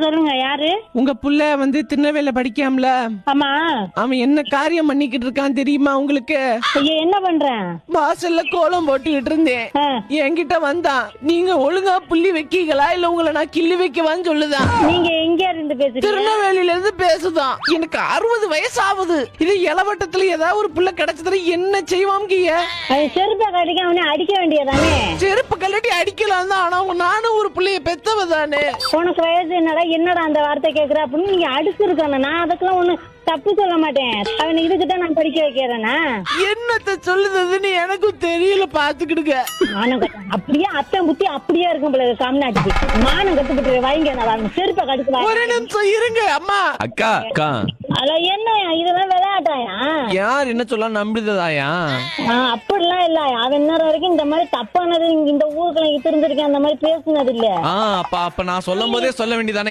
சொல்லுங்க, யாரு? உங்க புள்ள திருநெல்வேலியில படிக்காமல, ஆமா. அவன் என்ன காரியம் பண்ணிக்கிட்டு இருக்கான் தெரியுமா உங்களுக்கு? ஐயோ, என்ன பண்றேன்? வாசல்ல கோலம் போட்டுக்கிட்டு இருந்தேன். என்கிட்ட வந்தான், நீங்க ஒழுங்கா புள்ளி வைக்கீங்களா இல்ல உங்களை நான் கிள்ளி வைக்கவான்னு சொல்லுதான். நீங்க எங்க இருந்து பேசுறீங்க? திருநெல்வேலியில இருந்து பேசுதான். எனக்கு 60 வயசு ஆகுது. இது இளவட்டத்துல ஏதாவது ஒரு புள்ள கிடைச்சதுல என்ன செய்வாங்க? செருப்பை கட்டிக்க அவனை அடிக்க வேண்டியதானே? செருப்பு கல்லட்டி அடிக்கலாம் தான். ஆனா நானும் ஒரு புள்ளைய பெத்தவதானே. உனக்கு வயசு என்னடா அந்த வார்த்தை கேக்குற அப்படின்னு நீங்க அடிச்சு இருக்கணும். நான் அதுக்கெல்லாம் ஒண்ணு தப்பு சொல்ல மாட்டேன். அவனை இதுக்குதான் நான் படிக்க வைக்கிறேன்னா என்னத்த சொல்லுதுன்னு எனக்கும் தெரியல. பாத்துக்கிடுங்க. மானம் கட்ட அப்படியே அத்தன் புத்தி அப்படியே இருக்கும் போல காமநாட்டுக்கு. மானம் கட்டுப்பட்டு வாங்க, நான் செருப்பை கடிச்சு. ஒரு நிமிஷம் இருங்க அம்மா. அக்கா அக்கா அத என்ன இதெல்லாம் விளையாட்டாயா? யார் என்ன சொல்ல நம்பிடுதாயா? அப்படிலாம் இல்ல. அவன் நேரம் வரைக்கும் இந்த மாதிரி தப்பானது இந்த ஊருக்குள்ள இருந்திருக்கேன். அந்த மாதிரி பேசுனது இல்ல. அப்ப நான் சொல்லும் போதே சொல்ல வேண்டியதானே.